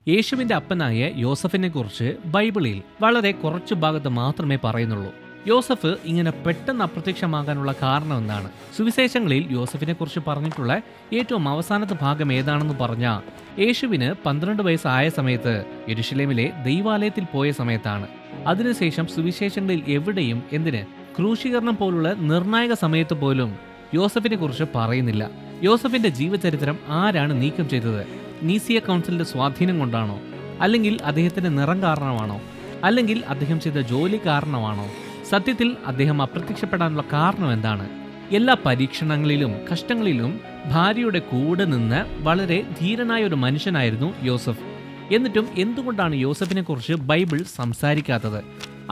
യേശുവിന്റെ അപ്പനായ യോസഫിനെ കുറിച്ച് ബൈബിളിൽ വളരെ കുറച്ചു ഭാഗത്ത് മാത്രമേ പറയുന്നുള്ളൂ. യോസഫ് ഇങ്ങനെ പെട്ടെന്ന് അപ്രത്യക്ഷമാകാനുള്ള കാരണം എന്താണ്? സുവിശേഷങ്ങളിൽ യോസഫിനെ കുറിച്ച് പറഞ്ഞിട്ടുള്ള ഏറ്റവും അവസാനത്തെ ഭാഗം ഏതാണെന്ന് പറഞ്ഞാൽ യേശുവിന് 12 വയസ്സായ സമയത്ത് യെരുശലേമിലെ ദൈവാലയത്തിൽ പോയ സമയത്താണ്. അതിനുശേഷം സുവിശേഷങ്ങളിൽ എവിടെയും ക്രൂശീകരണം പോലുള്ള നിർണായക സമയത്ത് പോലും യോസഫിനെ കുറിച്ച് പറയുന്നില്ല. യോസഫിന്റെ ജീവചരിത്രം ആരാണ് നീക്കം ചെയ്തത്? നീസിയ കൗൺസിലിന്റെ സ്വാധീനം കൊണ്ടാണോ? അല്ലെങ്കിൽ അദ്ദേഹത്തിന്റെ നിറം കാരണമാണോ? അല്ലെങ്കിൽ അദ്ദേഹം ചെയ്ത ജോലി കാരണമാണോ? സത്യത്തിൽ അദ്ദേഹം അപ്രത്യക്ഷപ്പെടാനുള്ള കാരണം എന്താണ്? എല്ലാ പരീക്ഷണങ്ങളിലും കഷ്ടങ്ങളിലും ഭാര്യയുടെ കൂടെ നിന്ന് വളരെ ധീരനായ ഒരു മനുഷ്യനായിരുന്നു യോസഫ്. എന്നിട്ടും എന്തുകൊണ്ടാണ് യോസഫിനെ കുറിച്ച് ബൈബിൾ സംസാരിക്കാത്തത്?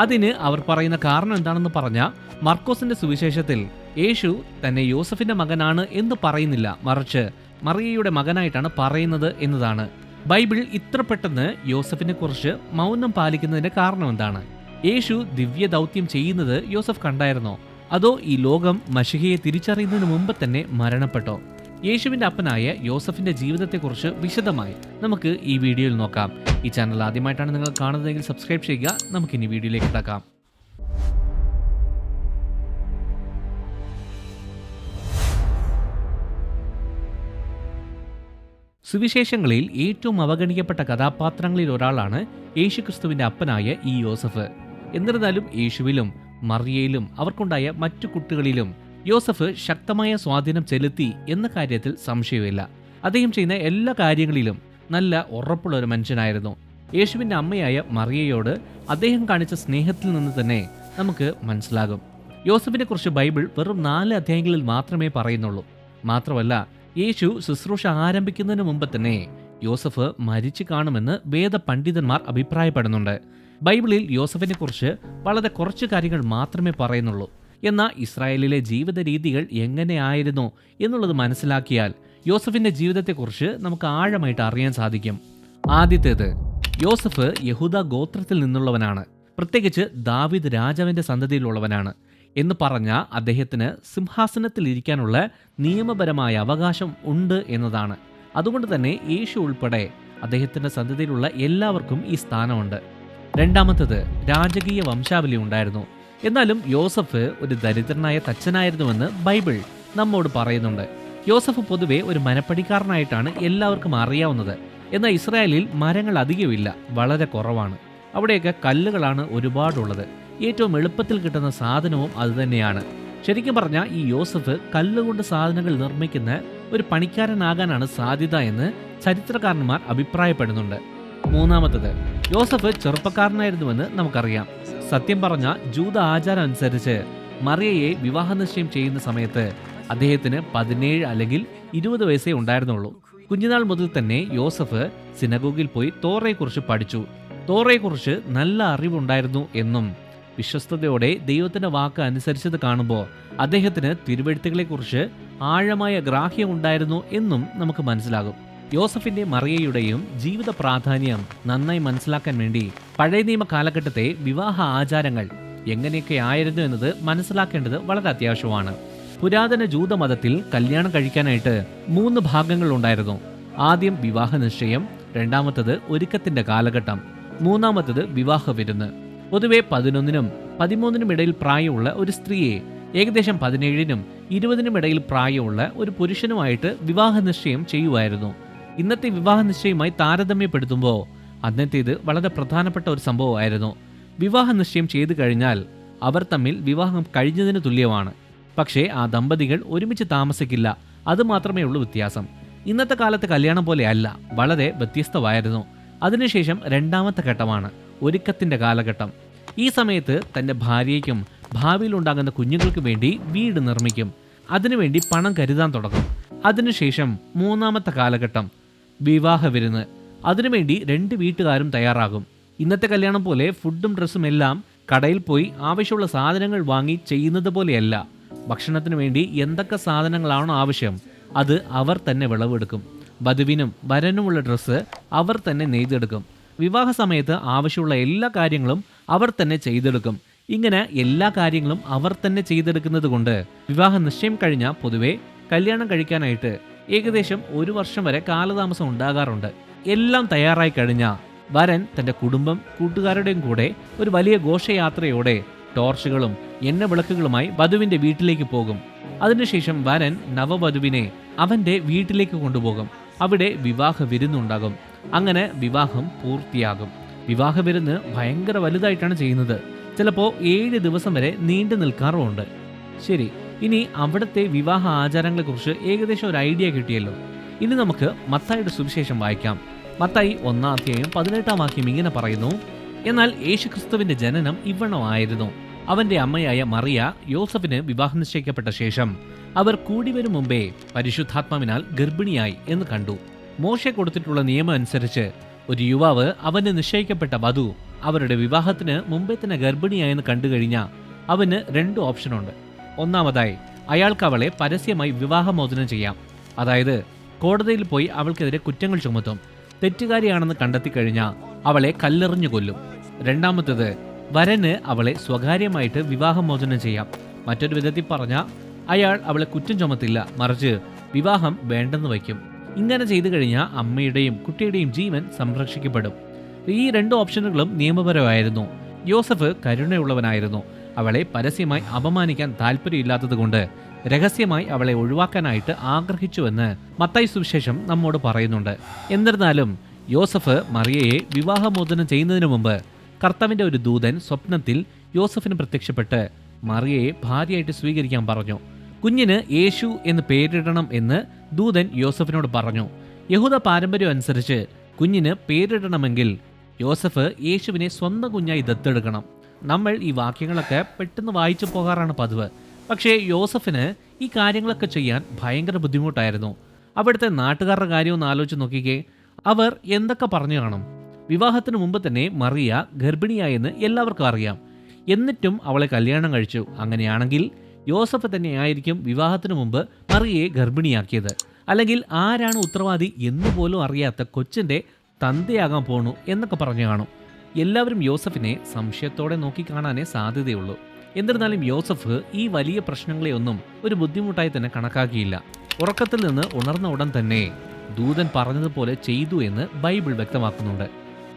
അതിന് അവർ പറയുന്ന കാരണം എന്താണെന്ന് പറഞ്ഞാൽ, മർക്കോസിന്റെ സുവിശേഷത്തിൽ യേശു തന്നെ യോസഫിന്റെ മകനാണ് എന്ന് പറയുന്നില്ല, മറിച്ച് മറിയയുടെ മകനായിട്ടാണ് പറയുന്നത് എന്നതാണ്. ബൈബിൾ ഇത്ര പെട്ടെന്ന് യോസഫിനെ കുറിച്ച് മൗനം പാലിക്കുന്നതിന്റെ കാരണം എന്താണ്? യേശു ദിവ്യ ദൗത്യം ചെയ്യുന്നത് യോസഫ് കണ്ടായിരുന്നോ? അതോ ഈ ലോകം മശിഹയെ തിരിച്ചറിയുന്നതിന് മുമ്പ് തന്നെ മരണപ്പെട്ടോ? യേശുവിന്റെ അപ്പനായ യോസഫിന്റെ ജീവിതത്തെക്കുറിച്ച് വിശദമായി നമുക്ക് ഈ വീഡിയോയിൽ നോക്കാം. ഈ ചാനൽ ആദ്യമായിട്ടാണ് നിങ്ങൾ കാണുന്നതെങ്കിൽ സബ്സ്ക്രൈബ് ചെയ്യുക. നമുക്കിനി വീഡിയോയിലേക്ക് കിടക്കാം. സുവിശേഷങ്ങളിൽ ഏറ്റവും അവഗണിക്കപ്പെട്ട കഥാപാത്രങ്ങളിൽ ഒരാളാണ് യേശുക്രിസ്തുവിന്റെ അപ്പനായ ഈ യോസഫ്. എന്നിരുന്നാലും യേശുവിലും മറിയയിലും അവർക്കുണ്ടായ മറ്റു കുട്ടികളിലും യോസഫ് ശക്തമായ സ്വാധീനം ചെലുത്തി എന്ന കാര്യത്തിൽ സംശയമില്ല. അദ്ദേഹം ചെയ്യുന്ന എല്ലാ കാര്യങ്ങളിലും നല്ല ഉറപ്പുള്ള ഒരു മനുഷ്യനായിരുന്നു. യേശുവിന്റെ അമ്മയായ മറിയയോട് അദ്ദേഹം കാണിച്ച സ്നേഹത്തിൽ നിന്ന് തന്നെ നമുക്ക് മനസ്സിലാകും. യോസഫിനെ കുറിച്ച് ബൈബിൾ വെറും 4 അധ്യായങ്ങളിൽ മാത്രമേ പറയുന്നുള്ളൂ. മാത്രമല്ല, യേശു ശുശ്രൂഷ ആരംഭിക്കുന്നതിന് മുമ്പ് തന്നെ യോസഫ് മരിച്ചു കാണുമെന്ന് വേദ പണ്ഡിതന്മാർ അഭിപ്രായപ്പെടുന്നുണ്ട്. ബൈബിളിൽ യോസഫിനെ കുറിച്ച് വളരെ കുറച്ച് കാര്യങ്ങൾ മാത്രമേ പറയുന്നുള്ളൂ. എന്നാൽ ഇസ്രായേലിലെ ജീവിത രീതികൾ എങ്ങനെയായിരുന്നു എന്നുള്ളത് മനസ്സിലാക്കിയാൽ യോസഫിന്റെ ജീവിതത്തെക്കുറിച്ച് നമുക്ക് ആഴമായിട്ട് അറിയാൻ സാധിക്കും. ആദ്യത്തേത്, യോസഫ് യഹൂദ ഗോത്രത്തിൽ നിന്നുള്ളവനാണ്. പ്രത്യേകിച്ച് ദാവീദ് രാജാവിന്റെ സന്തതിയിലുള്ളവനാണ് എന്ന് പറഞ്ഞാൽ അദ്ദേഹത്തിന് സിംഹാസനത്തിൽ ഇരിക്കാനുള്ള നിയമപരമായ അവകാശം ഉണ്ട് എന്നതാണ്. അതുകൊണ്ട് തന്നെ യേശു ഉൾപ്പെടെ അദ്ദേഹത്തിന്റെ സന്തതിയിലുള്ള എല്ലാവർക്കും ഈ സ്ഥാനമുണ്ട്. രണ്ടാമത്തത്, രാജകീയ വംശാവലി ഉണ്ടായിരുന്നു. എന്നാലും യോസഫ് ഒരു ദരിദ്രനായ തച്ചനായിരുന്നുവെന്ന് ബൈബിൾ നമ്മോട് പറയുന്നുണ്ട്. യോസഫ് പൊതുവെ ഒരു മരപ്പണിക്കാരനായിട്ടാണ് എല്ലാവർക്കും അറിയാവുന്നത്. എന്നാൽ ഇസ്രായേലിൽ മരങ്ങൾ അധികമില്ല, വളരെ കുറവാണ്. അവിടെയൊക്കെ കല്ലുകളാണ് ഒരുപാടുള്ളത്. ഏറ്റവും എളുപ്പത്തിൽ കിട്ടുന്ന സാധനവും അതുതന്നെയാണ്. ശരിക്കും പറഞ്ഞാൽ ഈ യോസഫ് കല്ലുകൊണ്ട് സാധനങ്ങൾ നിർമ്മിക്കുന്ന ഒരു പണിക്കാരനാകാനാണ് സാധ്യത എന്ന് ചരിത്രകാരന്മാർ അഭിപ്രായപ്പെടുന്നുണ്ട്. മൂന്നാമത്തത്, യോസഫ് ചെറുപ്പക്കാരനായിരുന്നുവെന്ന് നമുക്കറിയാം. സത്യം പറഞ്ഞ ജൂത ആചാരം അനുസരിച്ച് മറിയയെ വിവാഹ നിശ്ചയം ചെയ്യുന്ന സമയത്ത് അദ്ദേഹത്തിന് 17 അല്ലെങ്കിൽ 20 വയസ്സേ ഉണ്ടായിരുന്നുള്ളൂ. കുഞ്ഞുനാൾ മുതൽ തന്നെ യോസഫ് സിനഗോഗിൽ പോയി തോറയെക്കുറിച്ച് പഠിച്ചു. തോറയെക്കുറിച്ച് നല്ല അറിവുണ്ടായിരുന്നു എന്നും വിശ്വസ്തയോടെ ദൈവത്തിന്റെ വാക്ക് അനുസരിച്ചത് കാണുമ്പോൾ അദ്ദേഹത്തിന് തിരുവെഴുത്തുകളെക്കുറിച്ച് ആഴമായ ഗ്രാഹ്യമുണ്ടായിരുന്നു എന്നും നമുക്ക് മനസ്സിലാകും. യോസഫിന്റെ മറിയയുടെയും ജീവിത പ്രാധാന്യം നന്നായി മനസ്സിലാക്കാൻ വേണ്ടി പഴയ നിയമ കാലഘട്ടത്തെ വിവാഹ ആചാരങ്ങൾ എങ്ങനെയൊക്കെ ആയിരുന്നു എന്നത് മനസ്സിലാക്കേണ്ടത് വളരെ അത്യാവശ്യമാണ്. പുരാതന ജൂതമതത്തിൽ കല്യാണം കഴിക്കാനായിട്ട് 3 ഭാഗങ്ങൾ ഉണ്ടായിരുന്നു. ആദ്യം വിവാഹ നിശ്ചയം, രണ്ടാമത്തത് ഒരുക്കത്തിന്റെ കാലഘട്ടം, മൂന്നാമത്തത് വിവാഹ വിരുന്ന്. പൊതുവെ 11നും 13നും ഇടയിൽ പ്രായമുള്ള ഒരു സ്ത്രീയെ ഏകദേശം 17നും 20നും ഇടയിൽ പ്രായമുള്ള ഒരു പുരുഷനുമായിട്ട് വിവാഹ നിശ്ചയം ചെയ്യുമായിരുന്നു. ഇന്നത്തെ വിവാഹ നിശ്ചയവുമായി താരതമ്യപ്പെടുത്തുമ്പോൾ അന്നത്തേത് വളരെ പ്രധാനപ്പെട്ട ഒരു സംഭവമായിരുന്നു. വിവാഹ നിശ്ചയം ചെയ്തു കഴിഞ്ഞാൽ അവർ തമ്മിൽ വിവാഹം കഴിഞ്ഞതിന് തുല്യമാണ്. പക്ഷേ ആ ദമ്പതികൾ ഒരുമിച്ച് താമസിക്കില്ല. അതുമാത്രമേ ഉള്ളൂ വ്യത്യാസം. ഇന്നത്തെ കാലത്തെ കല്യാണം പോലെ അല്ല, വളരെ വ്യത്യസ്തമായിരുന്നു. അതിനുശേഷം രണ്ടാമത്തെ ഘട്ടമാണ് ഒരുക്കത്തിന്റെ കാലഘട്ടം. ഈ സമയത്ത് തന്റെ ഭാര്യയ്ക്കും ഭാവിയിൽ ഉണ്ടാകുന്ന കുഞ്ഞുങ്ങൾക്ക് വേണ്ടി വീട് നിർമ്മിക്കും. അതിനുവേണ്ടി പണം കരുതാൻ തുടങ്ങും. അതിനുശേഷം മൂന്നാമത്തെ കാലഘട്ടം, വിവാഹ വിരുന്ന്. അതിനുവേണ്ടി 2 വീട്ടുകാരും തയ്യാറാകും. ഇന്നത്തെ കല്യാണം പോലെ ഫുഡും ഡ്രസ്സും എല്ലാം കടയിൽ പോയി ആവശ്യമുള്ള സാധനങ്ങൾ വാങ്ങി ചെയ്യുന്നത് പോലെയല്ല. ഭക്ഷണത്തിന് വേണ്ടി എന്തൊക്കെ സാധനങ്ങളാണോ ആവശ്യം അത് അവർ തന്നെ വിളവെടുക്കും. വധുവിനും വരനുമുള്ള ഡ്രസ്സ് അവർ തന്നെ നെയ്തെടുക്കും. വിവാഹ സമയത്ത് ആവശ്യമുള്ള എല്ലാ കാര്യങ്ങളും അവർ തന്നെ ചെയ്തെടുക്കും. ഇങ്ങനെ എല്ലാ കാര്യങ്ങളും അവർ തന്നെ ചെയ്തെടുക്കുന്നത് കൊണ്ട് വിവാഹ നിശ്ചയം കഴിഞ്ഞാൽ പൊതുവെ കല്യാണം കഴിക്കാനായിട്ട് ഏകദേശം 1 വർഷം വരെ കാലതാമസം ഉണ്ടാകാറുണ്ട്. എല്ലാം തയ്യാറായി കഴിഞ്ഞ വരൻ തന്റെ കുടുംബം കൂട്ടുകാരുടെയും കൂടെ ഒരു വലിയ ഘോഷയാത്രയോടെ ടോർച്ചുകളും എണ്ണവിളക്കുകളുമായി വധുവിന്റെ വീട്ടിലേക്ക് പോകും. അതിനുശേഷം വരൻ നവവധുവിനെ അവന്റെ വീട്ടിലേക്ക് കൊണ്ടുപോകും. അവിടെ വിവാഹ വിരുന്നുണ്ടാകും. അങ്ങനെ വിവാഹം പൂർത്തിയാകും. വിവാഹ വിരുന്ന് ഭയങ്കര വലുതായിട്ടാണ് ചെയ്യുന്നത്. ചിലപ്പോൾ 7 ദിവസം വരെ നീണ്ടു നിൽക്കാറുമുണ്ട്. ശരി, ഇനി അവിടുത്തെ വിവാഹ ആചാരങ്ങളെക്കുറിച്ച് ഏകദേശം ഒരു ഐഡിയ കിട്ടിയല്ലോ. ഇനി നമുക്ക് മത്തായിയുടെ സുവിശേഷം വായിക്കാം. മത്തായി 1-ാം അധ്യായം 18-ാം വാക്യം ഇങ്ങനെ പറയുന്നു: എന്നാൽ യേശുക്രിസ്തുവിന്റെ ജനനം ഇവണ്ണമായിരുന്നു. അവന്റെ അമ്മയായ മറിയ യോസഫിന് വിവാഹം നിശ്ചയിക്കപ്പെട്ട ശേഷം അവർ കൂടിവരും മുമ്പേ പരിശുദ്ധാത്മാവിനാൽ ഗർഭിണിയായി എന്ന് കണ്ടു. മോശെ കൊടുത്തിട്ടുള്ള നിയമം അനുസരിച്ച് ഒരു യുവാവ് അവന് നിശ്ചയിക്കപ്പെട്ട വധു അവരുടെ വിവാഹത്തിന് മുമ്പേ തന്നെ ഗർഭിണിയായെന്ന് കണ്ടുകഴിഞ്ഞാൽ അവന് 2 ഓപ്ഷനുണ്ട്. ഒന്നാമതായി, അയാൾക്ക് അവളെ പരസ്യമായി വിവാഹമോചനം ചെയ്യാം. അതായത് കോടതിയിൽ പോയി അവൾക്കെതിരെ കുറ്റങ്ങൾ ചുമത്തും. തെറ്റുകാരിയാണെന്ന് കണ്ടെത്തി കഴിഞ്ഞാൽ അവളെ കല്ലെറിഞ്ഞു കൊല്ലും. രണ്ടാമത്തേത്, വരന് അവളെ സ്വകാര്യമായിട്ട് വിവാഹമോചനം ചെയ്യാം. മറ്റൊരു വിധത്തിൽ പറഞ്ഞാൽ അയാൾ അവളെ കുറ്റം ചുമത്തില്ല, മറിച്ച് വിവാഹം വേണ്ടെന്ന് വയ്ക്കും. ഇങ്ങനെ ചെയ്തു കഴിഞ്ഞാൽ അമ്മയുടെയും കുട്ടിയുടെയും ജീവൻ സംരക്ഷിക്കപ്പെടും. ഈ 2 ഓപ്ഷനുകളും നിയമപരമായിരുന്നു. യോസഫ് കരുണയുള്ളവനായിരുന്നു. അവളെ പരസ്യമായി അപമാനിക്കാൻ താല്പര്യമില്ലാത്തത് കൊണ്ട് രഹസ്യമായി അവളെ ഒഴിവാക്കാനായിട്ട് ആഗ്രഹിച്ചുവെന്ന് മത്തായി സുവിശേഷം നമ്മോട് പറയുന്നുണ്ട്. എന്നിരുന്നാലും യോസഫ് മറിയയെ വിവാഹമോചനം ചെയ്യുന്നതിന് മുമ്പ് കർത്താവിന്റെ ഒരു ദൂതൻ സ്വപ്നത്തിൽ യോസഫിന് പ്രത്യക്ഷപ്പെട്ട് മറിയയെ ഭാര്യയായിട്ട് സ്വീകരിക്കാൻ പറഞ്ഞു. കുഞ്ഞിന് യേശു എന്ന് പേരിടണം എന്ന് ദൂതൻ യോസഫിനോട് പറഞ്ഞു. യഹൂദ പാരമ്പര്യം അനുസരിച്ച് കുഞ്ഞിന് പേരിടണമെങ്കിൽ യോസഫ് യേശുവിനെ സ്വന്തം കുഞ്ഞായി ദത്തെടുക്കണം. നമ്മൾ ഈ വാക്യങ്ങളൊക്കെ പെട്ടെന്ന് വായിച്ചു പോകാറാണ് പതിവ്. പക്ഷേ യോസഫിന് ഈ കാര്യങ്ങളൊക്കെ ചെയ്യാൻ ഭയങ്കര ബുദ്ധിമുട്ടായിരുന്നു. അവിടുത്തെ നാട്ടുകാരുടെ കാര്യം ഒന്ന് ആലോചിച്ച് നോക്കിക്കേ. അവർ എന്തൊക്കെ പറഞ്ഞു കാണും? വിവാഹത്തിന് മുമ്പ് തന്നെ മറിയ ഗർഭിണിയായെന്ന് എല്ലാവർക്കും അറിയാം. എന്നിട്ടും അവളെ കല്യാണം കഴിച്ചു. അങ്ങനെയാണെങ്കിൽ യോസഫ് തന്നെയായിരിക്കും വിവാഹത്തിന് മുമ്പ് മറിയയെ ഗർഭിണിയാക്കിയത്. അല്ലെങ്കിൽ ആരാണ് ഉത്തരവാദി എന്നുപോലും അറിയാത്ത കൊച്ചിൻ്റെ തന്തയാകാൻ പോണു എന്നൊക്കെ പറഞ്ഞു കാണും. എല്ലാവരും യോസഫിനെ സംശയത്തോടെ നോക്കിക്കാണാനേ സാധ്യതയുള്ളൂ. എന്നിരുന്നാലും യോസഫ് ഈ വലിയ പ്രശ്നങ്ങളെയൊന്നും ഒരു ബുദ്ധിമുട്ടായി തന്നെ കണക്കാക്കിയില്ല. ഉറക്കത്തിൽ നിന്ന് ഉണർന്ന ഉടൻ തന്നെ ദൂതൻ പറഞ്ഞതുപോലെ ചെയ്തു എന്ന് ബൈബിൾ വ്യക്തമാക്കുന്നുണ്ട്.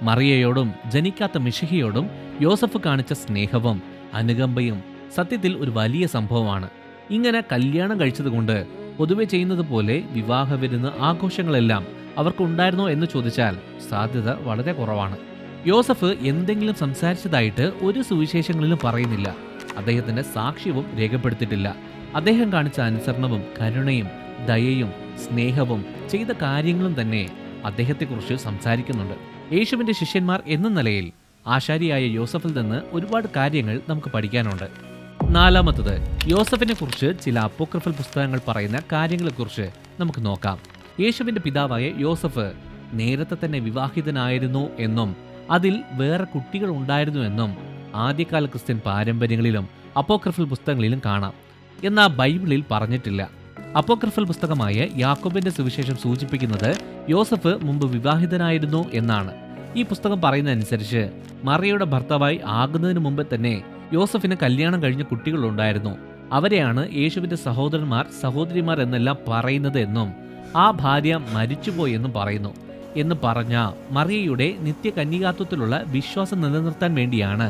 മറിയയോടും ജനിക്കാത്ത മിശിഹയോടും യോസഫ് കാണിച്ച സ്നേഹവും അനുകമ്പയും സത്യത്തിൽ ഒരു വലിയ സംഭവമാണ്. ഇങ്ങനെ കല്യാണം കഴിച്ചതുകൊണ്ട് പൊതുവെ ചെയ്യുന്നത് പോലെ വിവാഹ വിരുന്ന് ആഘോഷങ്ങളെല്ലാം അവർക്കുണ്ടായിരുന്നോ എന്ന് ചോദിച്ചാൽ സാധ്യത വളരെ കുറവാണ്. യോസഫ് എന്തെങ്കിലും സംസാരിച്ചതായിട്ട് ഒരു സുവിശേഷങ്ങളിലും പറയുന്നില്ല. അദ്ദേഹത്തിന്റെ സാക്ഷ്യവും രേഖപ്പെടുത്തിയിട്ടില്ല. അദ്ദേഹം കാണിച്ച അനുസരണവും കരുണയും ദയയും സ്നേഹവും ചെയ്ത കാര്യങ്ങളും തന്നെ അദ്ദേഹത്തെക്കുറിച്ച് സംസാരിക്കുന്നുണ്ട്. യേശുവിന്റെ ശിഷ്യന്മാർ എന്ന നിലയിൽ ആശാരിയായ യോസഫിൽ നിന്ന് ഒരുപാട് കാര്യങ്ങൾ നമുക്ക് പഠിക്കാനുണ്ട്. 4-മത്തത്, യോസഫിനെ കുറിച്ച് ചില അപ്പോക്രിഫൽ പുസ്തകങ്ങൾ പറയുന്ന കാര്യങ്ങളെക്കുറിച്ച് നമുക്ക് നോക്കാം. യേശുവിന്റെ പിതാവായ യോസഫ് നേരത്തെ തന്നെ വിവാഹിതനായിരുന്നു എന്നും അതിൽ വേറെ കുട്ടികൾ ഉണ്ടായിരുന്നു എന്നും ആദ്യകാല ക്രിസ്ത്യൻ പാരമ്പര്യങ്ങളിലും അപ്പോക്രിഫൽ പുസ്തകങ്ങളിലും കാണാം. എന്നാൽ ബൈബിളിൽ പറഞ്ഞിട്ടില്ല. അപ്പോക്രിഫൽ പുസ്തകമായ യാക്കോബിന്റെ സുവിശേഷം സൂചിപ്പിക്കുന്നത് യോസഫ് മുമ്പ് വിവാഹിതനായിരുന്നു എന്നാണ്. ഈ പുസ്തകം പറയുന്നതനുസരിച്ച് മറിയയുടെ ഭർത്താവായി ആകുന്നതിന് മുമ്പ് തന്നെ യോസഫിന് കല്യാണം കഴിഞ്ഞ കുട്ടികളുണ്ടായിരുന്നു. അവരെയാണ് യേശുവിന്റെ സഹോദരന്മാർ സഹോദരിമാർ എന്നെല്ലാം പറയുന്നത് എന്നും ആ ഭാര്യ മരിച്ചുപോയെന്നും പറയുന്നു. എന്ന് പറഞ്ഞ മറിയയുടെ നിത്യകന്യകാത്വത്തിലുള്ള വിശ്വാസം നിലനിർത്താൻ വേണ്ടിയാണ്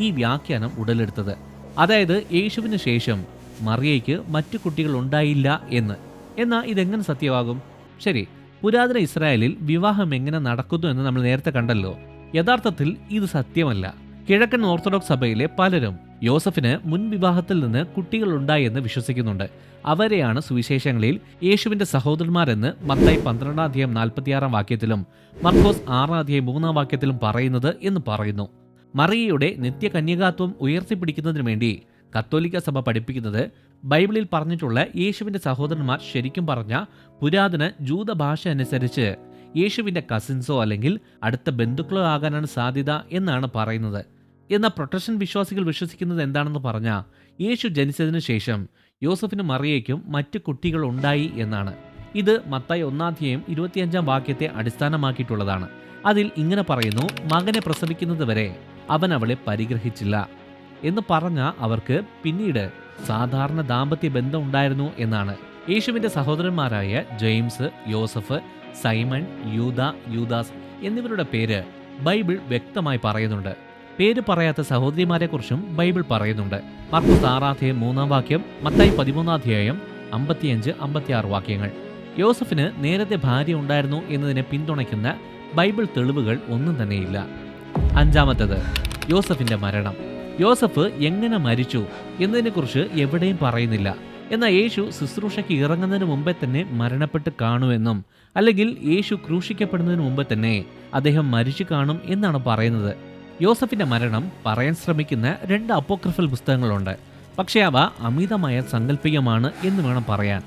ഈ വ്യാഖ്യാനം ഉടലെടുത്തത്. അതായത് യേശുവിന് ശേഷം മറിയയ്ക്ക് മറ്റു കുട്ടികൾ ഉണ്ടായില്ല എന്ന്. എന്നാൽ ഇതെങ്ങനെ സത്യമാകും? ശരി, പുരാതന ഇസ്രായേലിൽ വിവാഹം എങ്ങനെ നടക്കുന്നു എന്ന് നമ്മൾ നേരത്തെ കണ്ടല്ലോ. യഥാർത്ഥത്തിൽ ഇത് സത്യമല്ല. കിഴക്കൻ ഓർത്തഡോക്സ് സഭയിലെ പലരും യോസഫിന് മുൻ വിവാഹത്തിൽ നിന്ന് കുട്ടികൾ ഉണ്ടായെന്ന് വിശ്വസിക്കുന്നുണ്ട്. അവരെയാണ് സുവിശേഷങ്ങളിൽ യേശുവിന്റെ സഹോദരന്മാരെന്ന് മത്തായി 12-ാം അധ്യായം 46-ാം വാക്യത്തിലും മർക്കോസ് 6-ാം അധ്യായം 3-ാം വാക്യത്തിലും പറയുന്നത് എന്ന് പറയുന്നു. മറിയയുടെ നിത്യകന്യകാത്വം ഉയർത്തിപ്പിടിക്കുന്നതിന് വേണ്ടി കത്തോലിക്ക സഭ പഠിപ്പിക്കുന്നത് ബൈബിളിൽ പറഞ്ഞിട്ടുള്ള യേശുവിന്റെ സഹോദരന്മാർ ശരിക്കും പറഞ്ഞ പുരാതന ജൂത ഭാഷ അനുസരിച്ച് യേശുവിന്റെ കസിൻസോ അല്ലെങ്കിൽ അടുത്ത ബന്ധുക്കളോ ആകാനാണ് സാധ്യത എന്നാണ് പറയുന്നത്. എന്നാൽ പ്രൊട്ടസ്റ്റന്റ് വിശ്വാസികൾ വിശ്വസിക്കുന്നത് എന്താണെന്ന് പറഞ്ഞാൽ യേശു ജനിച്ചതിനു ശേഷം യോസഫിനും മറിയയ്ക്കും മറ്റു കുട്ടികൾ ഉണ്ടായി എന്നാണ്. ഇത് മത്തായി 1-ാം അധ്യായം 25-ാം വാക്യത്തെ അടിസ്ഥാനമാക്കിയിട്ടുള്ളതാണ്. അതിൽ ഇങ്ങനെ പറയുന്നു: മകനെ പ്രസവിക്കുന്നത് വരെ അവൻ അവളെ പരിഗ്രഹിച്ചില്ല എന്ന് പറഞ്ഞ അവർക്ക് പിന്നീട് സാധാരണ ദാമ്പത്യ ബന്ധം ഉണ്ടായിരുന്നു എന്നാണ്. യേശുവിന്റെ സഹോദരന്മാരായ ജെയിംസ്, യോസഫ്, സൈമൺ, യൂദ, യൂദാസ് എന്നിവരുടെ പേര് ബൈബിൾ വ്യക്തമായി പറയുന്നുണ്ട്. പേര് പറയാത്ത സഹോദരിമാരെക്കുറിച്ചും ബൈബിൾ പറയുന്നുണ്ട്. മർക്കോസ് 6:3 മത്തായി 13 55-56 വാക്യങ്ങൾ. യോസഫിന് നേരത്തെ ഭാര്യ ഉണ്ടായിരുന്നു എന്നതിനെ പിന്തുണയ്ക്കുന്ന ബൈബിൾ തെളിവുകൾ ഒന്നും തന്നെയില്ല. അഞ്ചാമത്തേത്, യോസഫിന്റെ മരണം. യോസഫ് എങ്ങനെ മരിച്ചു എന്നതിനെക്കുറിച്ച് എവിടെയും പറയുന്നില്ല. എന്നാൽ യേശു ശുശ്രൂഷയ്ക്ക് ഇറങ്ങുന്നതിന് മുമ്പേ തന്നെ മരണപ്പെട്ട് കാണുമെന്നും അല്ലെങ്കിൽ യേശു ക്രൂശിക്കപ്പെടുന്നതിന് മുമ്പേ തന്നെ അദ്ദേഹം മരിച്ചു കാണും എന്നാണ് പറയുന്നത്. യോസഫിന്റെ മരണം പറയാൻ ശ്രമിക്കുന്ന 2 അപ്പോക്രിഫൽ പുസ്തകങ്ങളുണ്ട്. പക്ഷേ അവ അമിതമായ സാങ്കല്പികമാണ് എന്ന് വേണം പറയാൻ.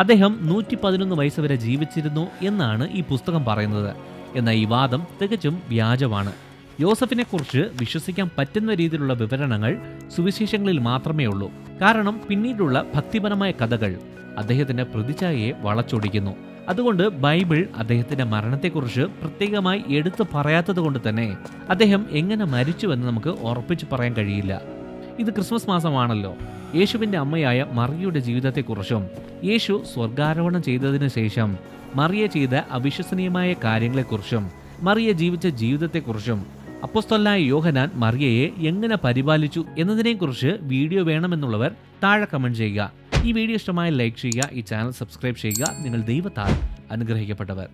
അദ്ദേഹം 111 വയസ്സ് വരെ ജീവിച്ചിരുന്നു എന്നാണ് ഈ പുസ്തകം പറയുന്നത്. എന്നാൽ ഈ വാദം തികച്ചും വ്യാജമാണ്. യോസഫിനെക്കുറിച്ച് വിശ്വസിക്കാൻ പറ്റുന്ന രീതിയിലുള്ള വിവരണങ്ങൾ സുവിശേഷങ്ങളിൽ മാത്രമേ ഉള്ളൂ. കാരണം പിന്നീടുള്ള ഭക്തിപരമായ കഥകൾ അദ്ദേഹത്തിന്റെ പ്രതിച്ഛായയെ വളച്ചൊടിക്കുന്നു. അതുകൊണ്ട് ബൈബിൾ അദ്ദേഹത്തിന്റെ മരണത്തെക്കുറിച്ച് പ്രത്യേകമായി എടുത്തു പറയാത്തത് കൊണ്ട് തന്നെ അദ്ദേഹം എങ്ങനെ മരിച്ചുവെന്ന് നമുക്ക് ഉറപ്പിച്ചു പറയാൻ കഴിയില്ല. ഇത് ക്രിസ്മസ് മാസമാണല്ലോ. യേശുവിന്റെ അമ്മയായ മറിയയുടെ ജീവിതത്തെക്കുറിച്ചും യേശു സ്വർഗാരോഹണം ചെയ്തതിനു ശേഷം മറിയ ചെയ്ത അവിശ്വസനീയമായ കാര്യങ്ങളെക്കുറിച്ചും മറിയ ജീവിച്ച ജീവിതത്തെക്കുറിച്ചും അപ്പോസ്തലനായ യോഹന്നാൻ മറിയയെ എങ്ങനെ പരിപാലിച്ചു എന്നതിനെക്കുറിച്ച് വീഡിയോ വേണമെന്നുള്ളവർ താഴെ കമന്റ് ചെയ്യുക. ഈ വീഡിയോ ഇഷ്ടമായ ലൈക്ക് ചെയ്യുക, ഈ ചാനൽ സബ്സ്ക്രൈബ് ചെയ്യുക. നിങ്ങൾ ദൈവത്താൽ അനുഗ്രഹിക്കപ്പെട്ടവർ.